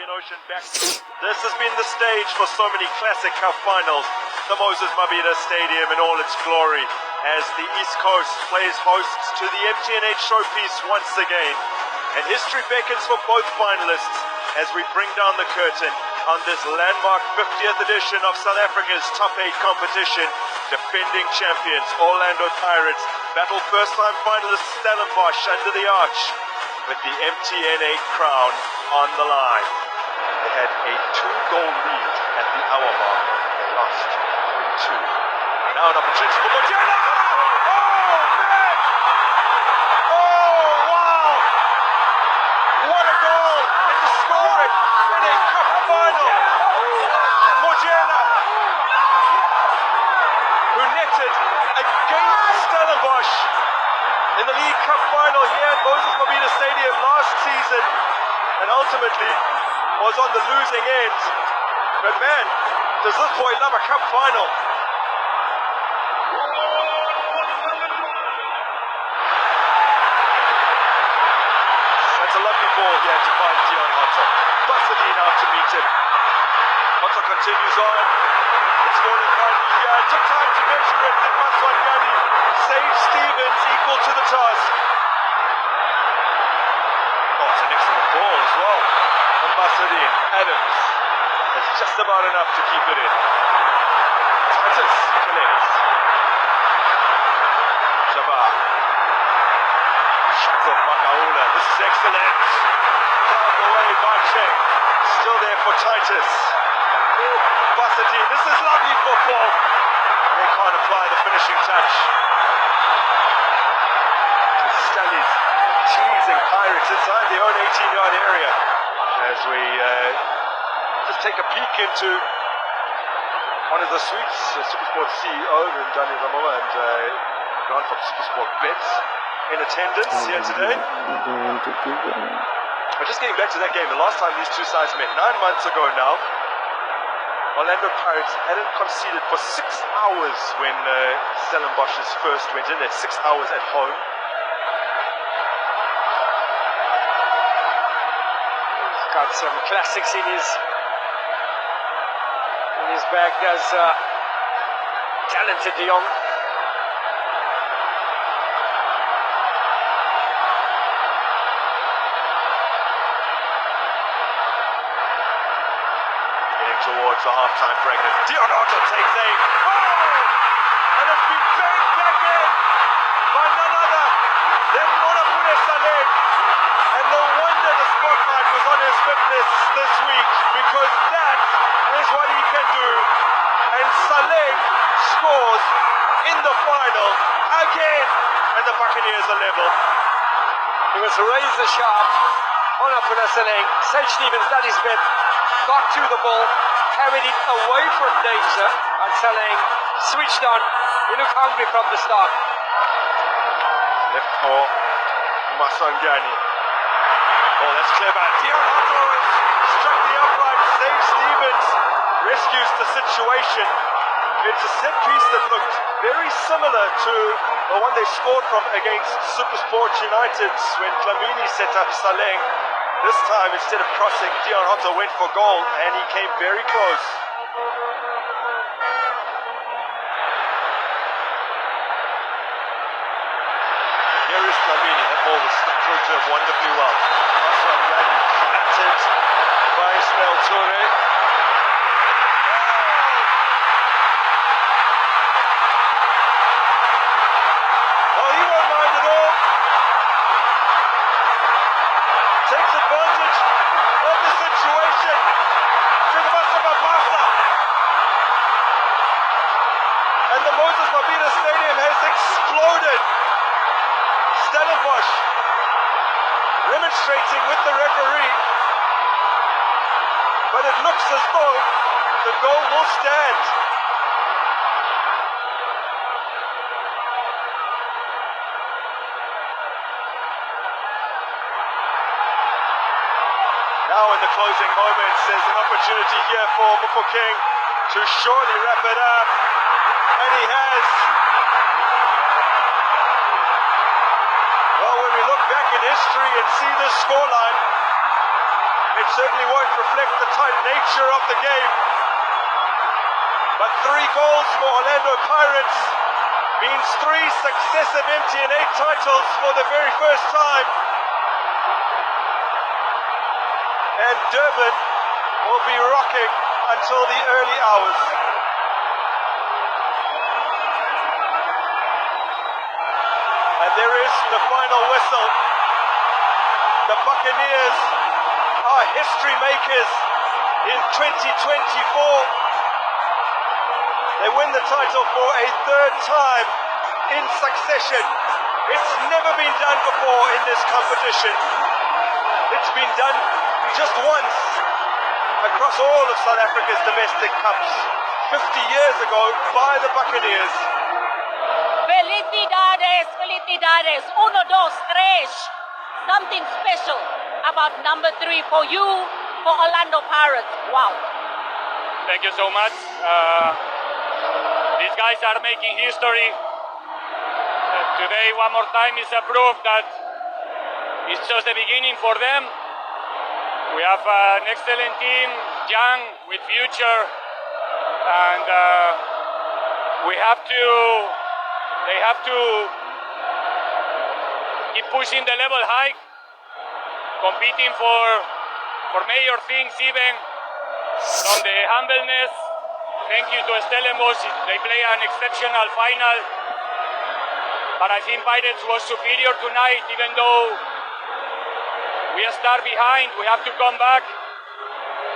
Indian Ocean back. This has been the stage for so many classic cup finals. The Moses Mabhida Stadium in all its glory as the East Coast plays hosts to the MTNH showpiece once again. And history beckons for both finalists as we bring down the curtain on this landmark 50th edition of South Africa's Top 8 competition. Defending champions Orlando Pirates battle first-time finalists Stellenbosch under the arch with the MTN8 crown on the line. They had a 2-goal lead at the hour mark. They lost 3-2. Now an opportunity for Mojela! Oh, man! Oh, wow! What a goal! And to score it in a cup final! Mojela, who netted against Stellenbosch in the League Cup final here at Moses Mabhida Stadium last season, and ultimately was on the losing end. But man, does this boy love a cup final? That's a lovely ball here to find Dion Hotter. Bassadine out to meet him. Hotter continues on. It's falling kindly here. It took time to measure it. Did Maswangani save Stevens equal to the task? Oh, it's an excellent ball as well. From Bassadine. Adams has just about enough to keep it in. Titus collects. Jabbar. Shots of Makaula. This is excellent. Found away by Cheng. Still there for Titus. Bassadine. This is lovely football. And they can't apply the finishing touch. Stellies teasing Pirates inside their own 18-yard area. As we just take a peek into one of the suites, Supersport CEO Dani Ramoa and Grant from Supersport Bets in attendance here today. But just getting back to that game, the last time these two sides met, 9 months ago now, Orlando Pirates hadn't conceded for 6 hours when Stellenbosch's first went in. That's 6 hours at home. He's got some classics in his bag. There's talented Dion. Towards the half-time break as Dion Hotter takes aim. Oh! And it's been banged back in by none other than Monapure Saleng. And no wonder the spotlight was on his fitness this week, because that is what he can do. And Saleng scores in the final again, and the Buccaneers are level. He was razor sharp. Monapure Saleng, Sage Stevens, that is bit, got to the ball, carried it away from danger, and Saleng switched on. He looked hungry from the start. Left for Maswangani. Oh, that's clever. Dion Hotter struck the upright. Save Stevens rescues the situation. It's a set piece that looked very similar to the one they scored from against Supersport United when Dlamini set up Saleng. This time, instead of crossing, Dion Hotter went for goal, and he came very close. Here is Dlamini. That ball was stuck through to him wonderfully well. Maswangani flattered by Ismail Toure. Oh, he won't mind at all. Takes advantage of the situation. And the Moses Mabhida Stadium has exploded. Stellenbosch remonstrating with the referee, but it looks as though the goal will stand. Now in the closing moments, there's an opportunity here for Mufokeng to surely wrap it up, and he has. Well, when we look back in history and see this scoreline, it certainly won't reflect the tight nature of the game. But 3 goals for Orlando Pirates means 3 successive MTN 8 titles for the very first time. And Durban will be rocking until the early hours. And there is the final whistle. The Buccaneers are history makers in 2024. They win the title for a 3rd time in succession. It's never been done before in this competition. It's been done just once across all of South Africa's domestic cups 50 years ago by the Buccaneers. Felicidades, felicidades. 1, 2, 3. Something special about number 3 for you, for Orlando Pirates. Wow. Thank you so much. These guys are making history. Today, one more time, is a proof that it's just the beginning for them. We have an excellent team, young, with future, and they have to keep pushing the level high, competing for major things even, from the humbleness. Thank you to Stellenbosch, they play an exceptional final, but I think Pirates was superior tonight, even though we start behind, we have to come back.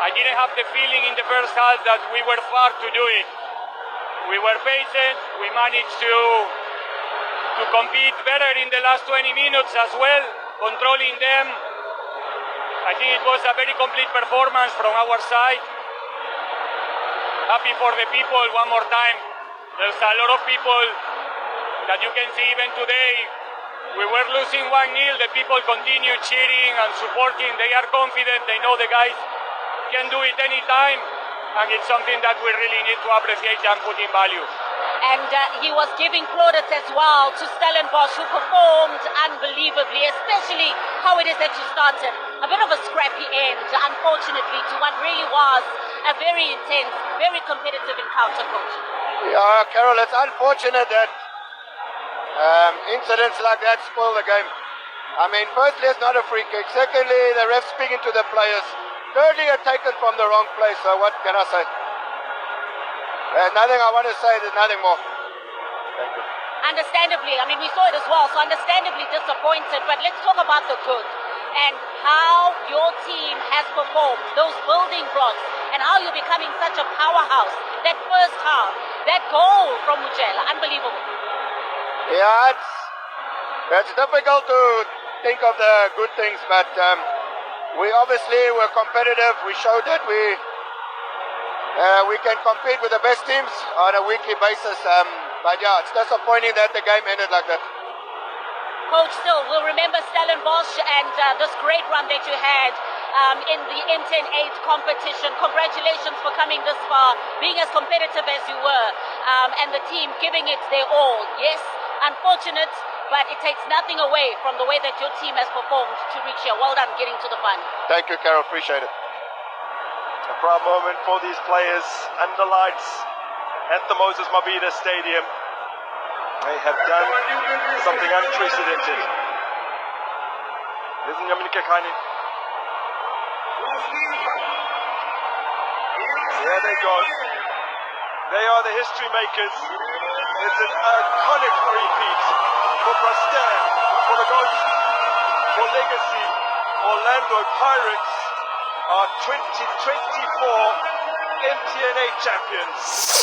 I didn't have the feeling in the first half that we were far to do it. We were patient, we managed to compete better in the last 20 minutes as well, controlling them. I think it was a very complete performance from our side. Happy for the people one more time. There's a lot of people that you can see even today. We were losing 1-0, the people continue cheering and supporting. They are confident, they know the guys can do it anytime, and it's something that we really need to appreciate and put in value. And he was giving plaudits as well to Stellenbosch, who performed unbelievably, especially how it is that you started. A bit of a scrappy end, unfortunately, to what really was a very intense, very competitive encounter, Coach. Yeah, Carol, it's unfortunate that incidents like that spoil the game. I mean, firstly, it's not a free kick. Secondly, the ref's speaking to the players. Thirdly, you're taken from the wrong place. So what can I say? There's nothing I want to say. There's nothing more. Thank you. Understandably, I mean, we saw it as well, so understandably disappointed, but let's talk about the good and how your team has performed, those building blocks, and how you're becoming such a powerhouse. That first half, that goal from Mujela, unbelievable. Yeah, it's difficult to think of the good things, but we obviously were competitive. We showed that we can compete with the best teams on a weekly basis. But yeah, it's disappointing that the game ended like that. Coach, still, we'll remember Stellenbosch and this great run that you had in the MTN 8 competition. Congratulations for coming this far, being as competitive as you were, and the team giving it their all. Yes, unfortunate, but it takes nothing away from the way that your team has performed to reach here. Well done getting to the final. Thank you, Carol. Appreciate it. A proud moment for these players under lights at the Moses Mabhida Stadium. They have done something unprecedented. There they go. They are the history makers. It's an iconic repeat for Preston, for the Goats, for Legacy. Orlando Pirates are 2024 MTN 8 champions.